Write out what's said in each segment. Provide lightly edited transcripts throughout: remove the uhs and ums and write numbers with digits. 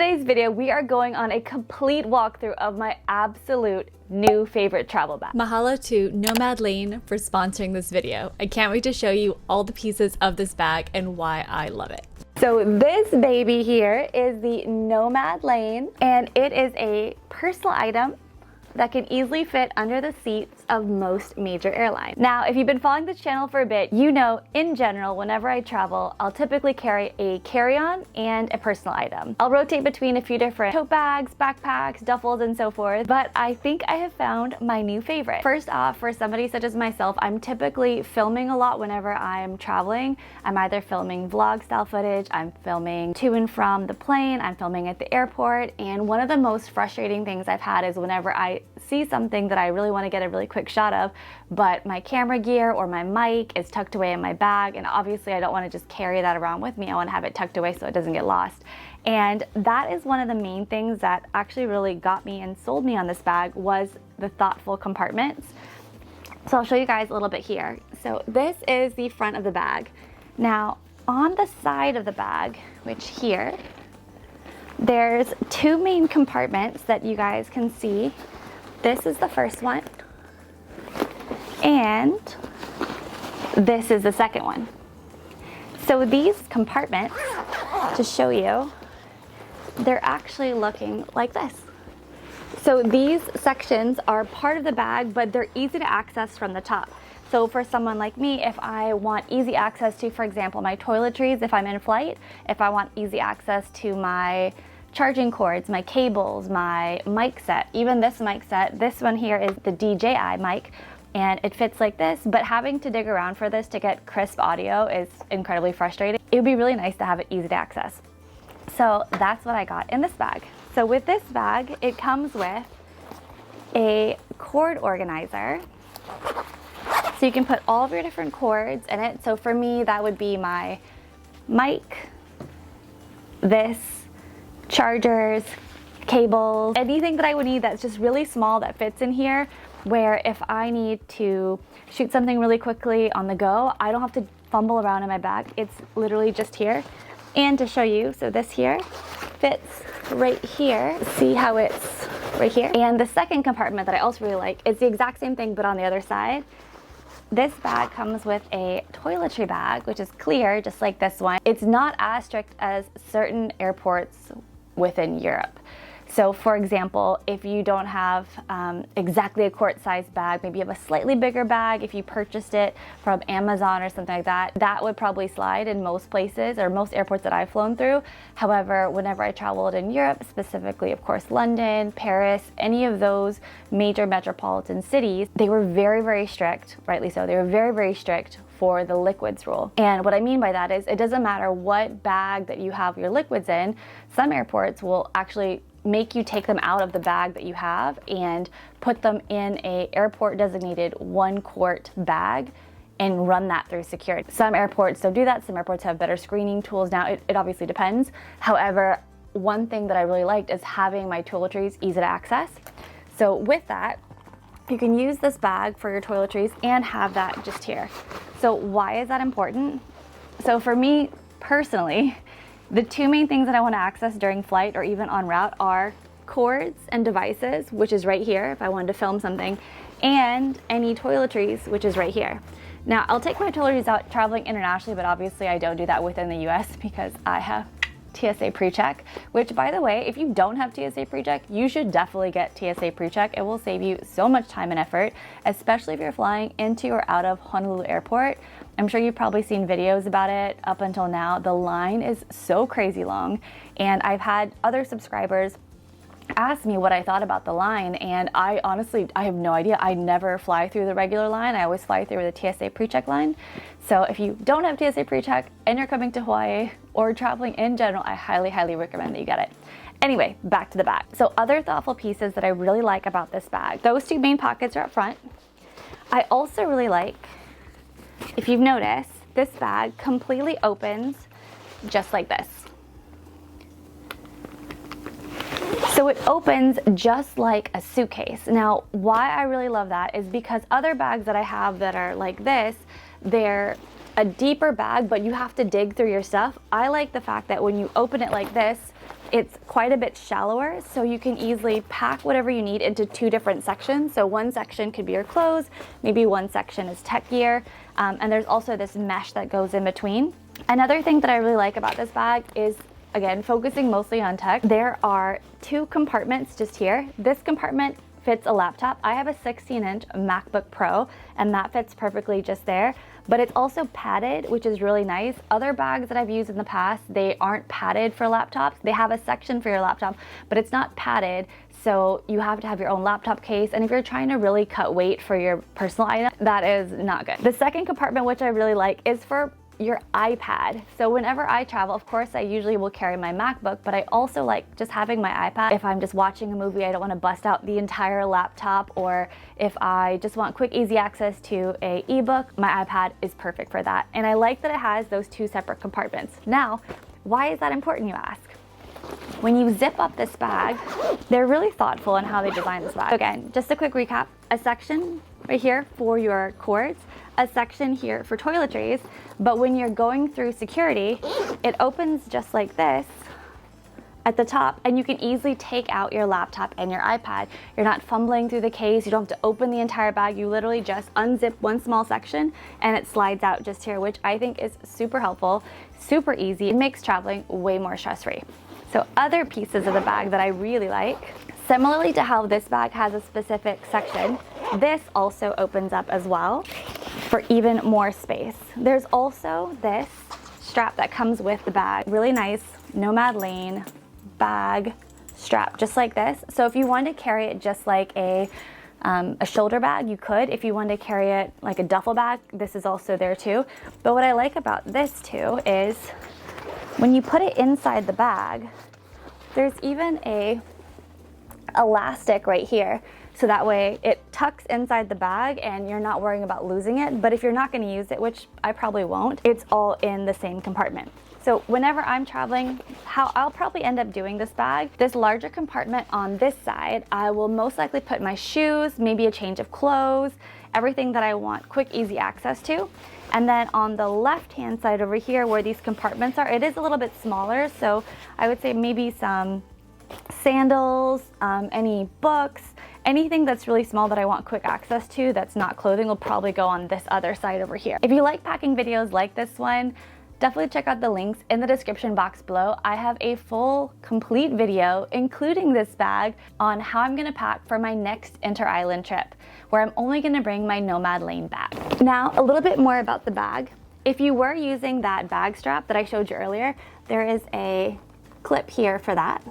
today's video, we are going on a complete walkthrough of my absolute new favorite travel bag. Mahalo to Nomad Lane for sponsoring this video. I can't wait to show you all the pieces of this bag and why I love it. So this baby here is the Nomad Lane, and it is a personal item that can easily fit under the seats of most major airlines. Now, if you've been following this channel for a bit, you know in general, whenever I travel, I'll typically carry a carry-on and a personal item. I'll rotate between a few different tote bags, backpacks, duffels, and so forth, but I think I have found my new favorite. First off, for somebody such as myself, I'm typically filming a lot whenever I'm traveling. I'm either filming vlog style footage, I'm filming to and from the plane, I'm filming at the airport, and one of the most frustrating things I've had is whenever I see something that I really want to get a really quick shot of, but my camera gear or my mic is tucked away in my bag, and obviously I don't want to just carry that around with me. I want to have it tucked away so it doesn't get lost. And that is one of the main things that actually really got me and sold me on this bag, was the thoughtful compartments. So I'll show you guys a little bit here. So this is the front of the bag. Now on the side of the bag, which here, there's two main compartments that you guys can see. This is the first one, and this is the second one. So these compartments, to show you, they're actually looking like this. So these sections are part of the bag, but they're easy to access from the top. So for someone like me, if I want easy access to, for example, my toiletries if I'm in flight, if I want easy access to my charging cords, my cables, my mic set, even this mic set, this one here is the DJI mic, and it fits like this, but having to dig around for this to get crisp audio is incredibly frustrating. It would be really nice to have it easy to access. So that's what I got in this bag. So with this bag, it comes with a cord organizer. So you can put all of your different cords in it. So for me, that would be my mic, this, chargers, cables, anything that I would need that's just really small that fits in here, where if I need to shoot something really quickly on the go, I don't have to fumble around in my bag. It's literally just here. And to show you, so this here fits right here. See how it's right here? And the second compartment that I also really like is the exact same thing, but on the other side. This bag comes with a toiletry bag, which is clear, just like this one. It's not as strict as certain airports within Europe. So for example, if you don't have exactly a quart-sized bag, maybe you have a slightly bigger bag, if you purchased it from Amazon or something like that, that would probably slide in most places or most airports that I've flown through. However, whenever I traveled in Europe, specifically, of course, London, Paris, any of those major metropolitan cities, they were very, very strict, rightly so. They were very, very strict for the liquids rule. And what I mean by that is it doesn't matter what bag that you have your liquids in, some airports will actually make you take them out of the bag that you have and put them in a airport designated 1 quart bag and run that through security. Some airports don't do that. Some airports have better screening tools now. It obviously depends. However, one thing that I really liked is having my toiletries easy to access. So with that, you can use this bag for your toiletries and have that just here. So why is that important? So for me personally, the two main things that I want to access during flight or even en route are cords and devices, which is right here if I wanted to film something, and any toiletries, which is right here. Now, I'll take my toiletries out traveling internationally, but obviously I don't do that within the US because I have TSA pre-check, which, by the way, if you don't have TSA pre-check, you should definitely get TSA pre-check. It will save you so much time and effort, especially if you're flying into or out of Honolulu Airport. I'm sure you've probably seen videos about it up until now. The line is so crazy long, and I've had other subscribers ask me what I thought about the line, and I honestly have no idea. I never fly through the regular line. I always fly through the TSA pre-check line. So if you don't have TSA pre-check and you're coming to Hawaii or traveling in general, I highly, highly recommend that you get it. Anyway, back to the bag. So other thoughtful pieces that I really like about this bag, those two main pockets are up front. I also really like, if you've noticed, this bag completely opens just like this. So it opens just like a suitcase. Now, why I really love that is because other bags that I have that are like this, they're a deeper bag, but you have to dig through your stuff. I like the fact that when you open it like this, It's quite a bit shallower, so you can easily pack whatever you need into 2 different sections. So one section could be your clothes, maybe one section is tech gear, and there's also this mesh that goes in between. Another thing that I really like about this bag is, again, focusing mostly on tech. There are 2 compartments just here. This compartment fits a laptop. I have a 16-inch MacBook Pro, and that fits perfectly just there. But it's also padded, which is really nice. Other bags that I've used in the past, they aren't padded for laptops. They have a section for your laptop, but it's not padded. So you have to have your own laptop case. And if you're trying to really cut weight for your personal item, that is not good. The second compartment, which I really like, is for your iPad. So whenever I travel, of course, I usually will carry my MacBook, but I also like just having my iPad. If I'm just watching a movie, I don't want to bust out the entire laptop, or if I just want quick, easy access to an ebook, my iPad is perfect for that. And I like that it has those 2 separate compartments. Now, why is that important, you ask? When you zip up this bag, they're really thoughtful in how they designed this bag. Again, just a quick recap, a section right here for your cords, a section here for toiletries, but when you're going through security, it opens just like this at the top, and you can easily take out your laptop and your iPad. You're not fumbling through the case, you don't have to open the entire bag, you literally just unzip one small section and it slides out just here, which I think is super helpful, super easy. It makes traveling way more stress-free. So other pieces of the bag that I really like, similarly to how this bag has a specific section, this also opens up as well for even more space. There's also this strap that comes with the bag. Really nice Nomad Lane bag strap, just like this. So if you want to carry it just like a shoulder bag, you could. If you want to carry it like a duffel bag, this is also there too. But what I like about this too is when you put it inside the bag, there's even a elastic right here. So that way it tucks inside the bag and you're not worrying about losing it. But if you're not going to use it, which I probably won't, it's all in the same compartment. So whenever I'm traveling, how I'll probably end up doing this bag, this larger compartment on this side, I will most likely put my shoes, maybe a change of clothes, everything that I want quick, easy access to. And then on the left-hand side over here where these compartments are, it is a little bit smaller. So I would say maybe some sandals, any books, anything that's really small that I want quick access to that's not clothing will probably go on this other side over here. If you like packing videos like this one, definitely check out the links in the description box below. I have a full, complete video, including this bag, on how I'm gonna pack for my next inter-island trip, where I'm only gonna bring my Nomad Lane bag. Now, a little bit more about the bag. If you were using that bag strap that I showed you earlier, there is a clip here for that.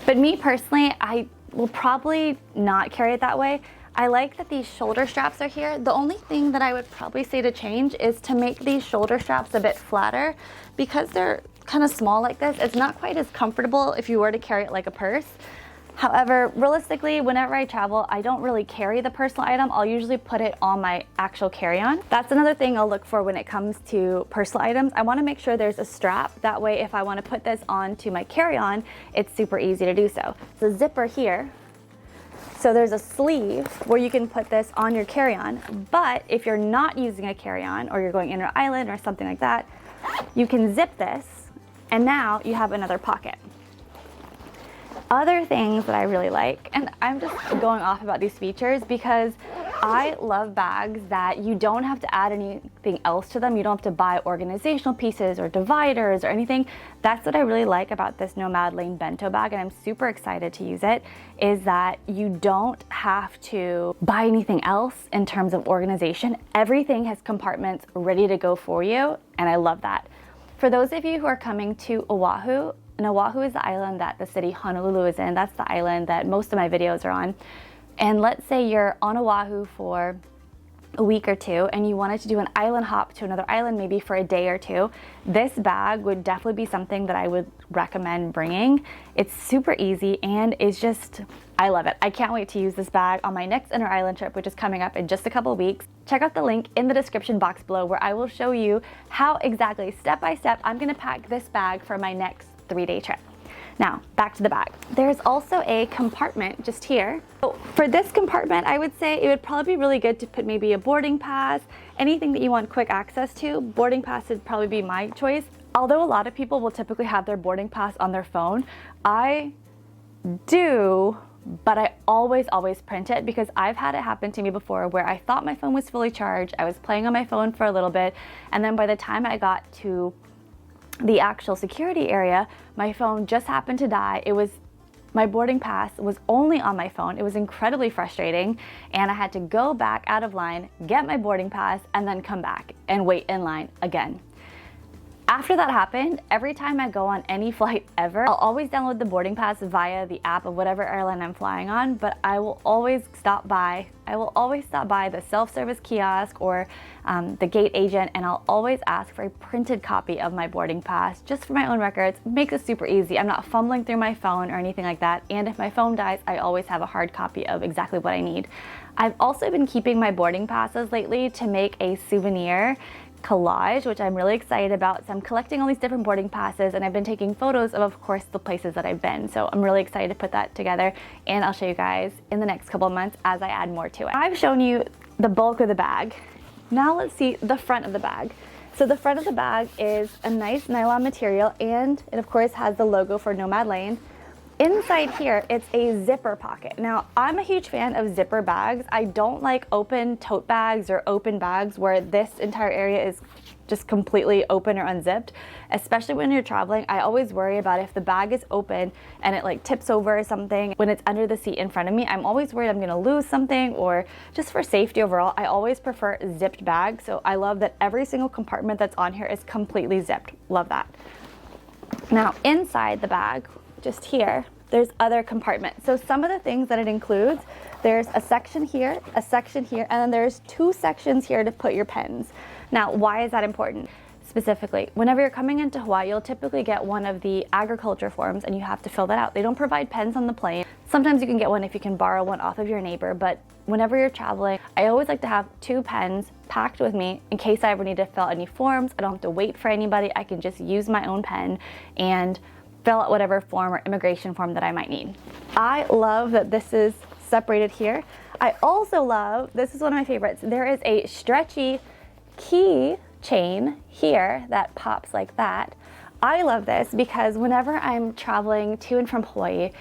But me personally, I will probably not carry it that way. I like that these shoulder straps are here. The only thing that I would probably say to change is to make these shoulder straps a bit flatter. Because they're kind of small like this, it's not quite as comfortable if you were to carry it like a purse. However, realistically, whenever I travel, I don't really carry the personal item. I'll usually put it on my actual carry-on. That's another thing I'll look for when it comes to personal items. I want to make sure there's a strap. That way, if I want to put this onto my carry-on, it's super easy to do so. The zipper here. So there's a sleeve where you can put this on your carry-on, but if you're not using a carry-on or you're going inter-island or something like that, you can zip this and now you have another pocket. Other things that I really like, and I'm just going off about these features because I love bags that you don't have to add anything else to them. You don't have to buy organizational pieces or dividers or anything. That's what I really like about this Nomad Lane bento bag, and I'm super excited to use it, is that you don't have to buy anything else in terms of organization. Everything has compartments ready to go for you, and I love that. For those of you who are coming to Oahu, and Oahu is the island that the city Honolulu is in. That's the island that most of my videos are on. And let's say you're on Oahu for a week or two and you wanted to do an island hop to another island maybe for a day or two, this bag would definitely be something that I would recommend bringing. It's super easy and it's just, I love it. I can't wait to use this bag on my next inter-island trip, which is coming up in just a couple of weeks. Check out the link in the description box below where I will show you how exactly, step by step, I'm gonna pack this bag for my next 3-day trip. Now, back to the bag. There's also a compartment just here. So for this compartment, I would say it would probably be really good to put maybe a boarding pass, anything that you want quick access to. Boarding pass would probably be my choice. although a lot of people will typically have their boarding pass on their phone, I do, but I always print it, because I've had it happen to me before where I thought my phone was fully charged. I was playing on my phone for a little bit, and then by the time I got to the actual security area, my phone just happened to die. My boarding pass was only on my phone. It was incredibly frustrating, and I had to go back out of line, get my boarding pass, and then come back and wait in line again. After that happened, every time I go on any flight ever, I'll always download the boarding pass via the app of whatever airline I'm flying on, but I will always stop by the self-service kiosk or the gate agent, and I'll always ask for a printed copy of my boarding pass just for my own records. It makes it super easy. I'm not fumbling through my phone or anything like that, and if my phone dies, I always have a hard copy of exactly what I need. I've also been keeping my boarding passes lately to make a souvenir collage, which I'm really excited about. So I'm collecting all these different boarding passes, and I've been taking photos of course, the places that I've been. So I'm really excited to put that together, and I'll show you guys in the next couple of months as I add more to it. I've shown you the bulk of the bag. Now let's see the front of the bag. So the front of the bag is a nice nylon material, and it of course has the logo for Nomad Lane. Inside here, it's a zipper pocket. Now, I'm a huge fan of zipper bags. I don't like open tote bags or open bags where this entire area is just completely open or unzipped. Especially when you're traveling, I always worry about if the bag is open and it like tips over or something when it's under the seat in front of me. I'm always worried I'm gonna lose something, or just for safety overall, I always prefer zipped bags. So I love that every single compartment that's on here is completely zipped. Love that. Now, inside the bag, just here, there's other compartments. So some of the things that it includes, there's a section here, and then there's 2 sections here to put your pens. Now, why is that important? Specifically, whenever you're coming into Hawaii, you'll typically get one of the agriculture forms, and you have to fill that out. They don't provide pens on the plane. Sometimes you can get one if you can borrow one off of your neighbor, but whenever you're traveling, I always like to have 2 pens packed with me in case I ever need to fill out any forms. I don't have to wait for anybody. I can just use my own pen and fill out whatever form or immigration form that I might need. I love that this is separated here. I also love, this is one of my favorites, there is a stretchy key chain here that pops like that. I love this because whenever I'm traveling to and from Hawaii,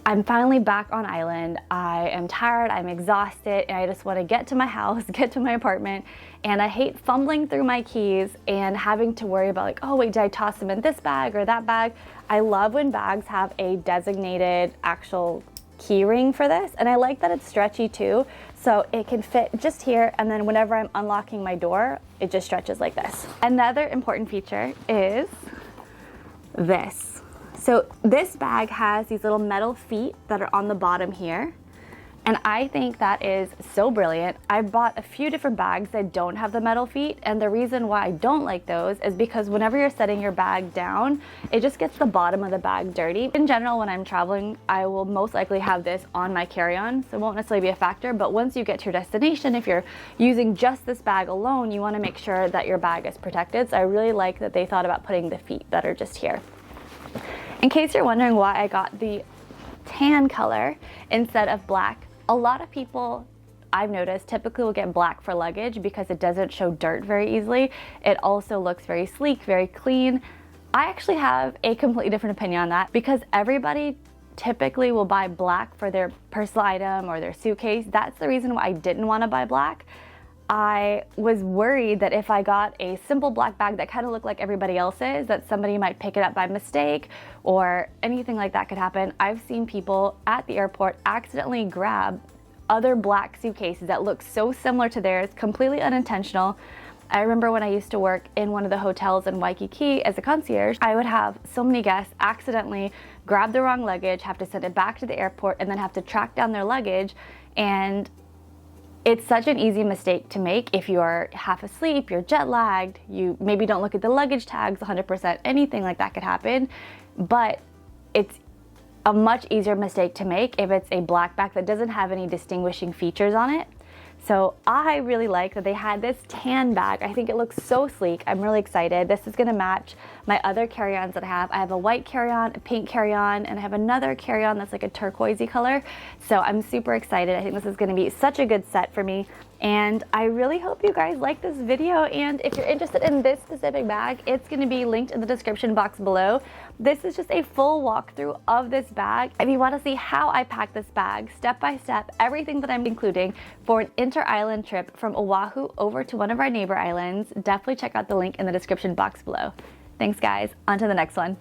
I'm finally back on island. I am tired, I'm exhausted, and I just want to get to my house, get to my apartment, and I hate fumbling through my keys and having to worry about like, oh wait, did I toss them in this bag or that bag? I love when bags have a designated actual key ring for this, and I like that it's stretchy too, so it can fit just here, and then whenever I'm unlocking my door, it just stretches like this. Another important feature is this. So this bag has these little metal feet that are on the bottom here, and I think that is so brilliant. I bought a few different bags that don't have the metal feet, and the reason why I don't like those is because whenever you're setting your bag down, it just gets the bottom of the bag dirty. In general, when I'm traveling, I will most likely have this on my carry-on, so it won't necessarily be a factor, but once you get to your destination, if you're using just this bag alone, you want to make sure that your bag is protected. So I really like that they thought about putting the feet that are just here. In case you're wondering why I got the tan color instead of black, a lot of people I've noticed typically will get black for luggage because it doesn't show dirt very easily. It also looks very sleek, very clean. I actually have a completely different opinion on that because everybody typically will buy black for their personal item or their suitcase. That's the reason why I didn't want to buy black. I was worried that if I got a simple black bag that kind of looked like everybody else's, that somebody might pick it up by mistake or anything like that could happen. I've seen people at the airport accidentally grab other black suitcases that look so similar to theirs, completely unintentional. I remember when I used to work in one of the hotels in Waikiki as a concierge, I would have so many guests accidentally grab the wrong luggage, have to send it back to the airport, and then have to track down their luggage. And it's such an easy mistake to make if you are half asleep, you're jet lagged, you maybe don't look at the luggage tags 100%, anything like that could happen. But it's a much easier mistake to make if it's a black bag that doesn't have any distinguishing features on it. So I really like that they had this tan bag. I think it looks so sleek. I'm really excited. This is gonna match my other carry-ons that I have. I have a white carry-on, a pink carry-on, and I have another carry-on that's like a turquoisey color. So I'm super excited. I think this is gonna be such a good set for me. And I really hope you guys like this video, and if you're interested in this specific bag, it's going to be linked in the description box below. This is just a full walkthrough of this bag. If you want to see how I pack this bag, step by step, everything that I'm including for an inter-island trip from Oahu over to one of our neighbor islands, definitely check out the link in the description box below. Thanks guys, on to the next one.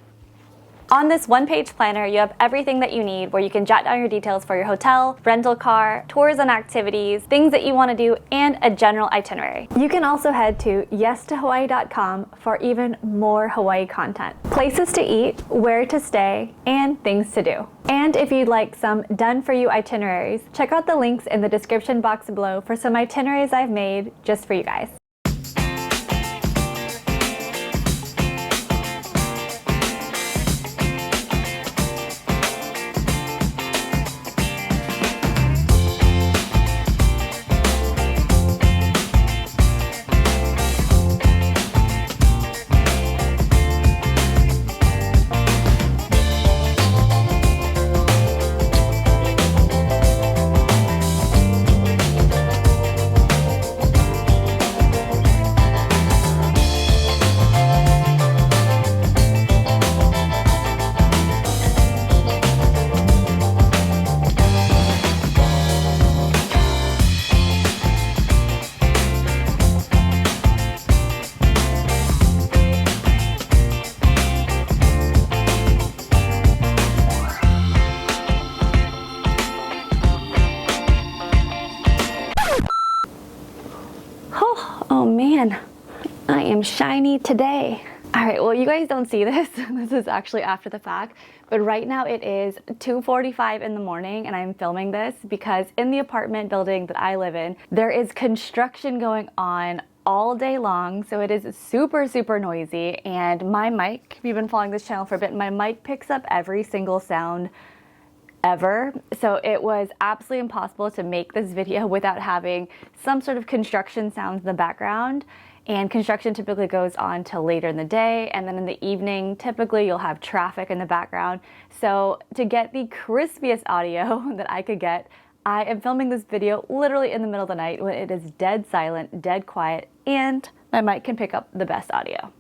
On this one-page planner, you have everything that you need where you can jot down your details for your hotel, rental car, tours and activities, things that you want to do, and a general itinerary. You can also head to yestohawaii.com for even more Hawaii content. Places to eat, where to stay, and things to do. And if you'd like some done-for-you itineraries, check out the links in the description box below for some itineraries I've made just for you guys. Oh man, I am shiny today. All right, well, you guys don't see this. This is actually after the fact, but right now it is 2:45 in the morning and I'm filming this because in the apartment building that I live in, there is construction going on all day long, so it is super noisy, and my mic, if you've been following this channel for a bit, my mic picks up every single sound ever. So it was absolutely impossible to make this video without having some sort of construction sounds in the background. And construction typically goes on till later in the day, and then in the evening typically you'll have traffic in the background. So to get the crispiest audio that I could get, I am filming this video literally in the middle of the night when it is dead silent, dead quiet, and my mic can pick up the best audio.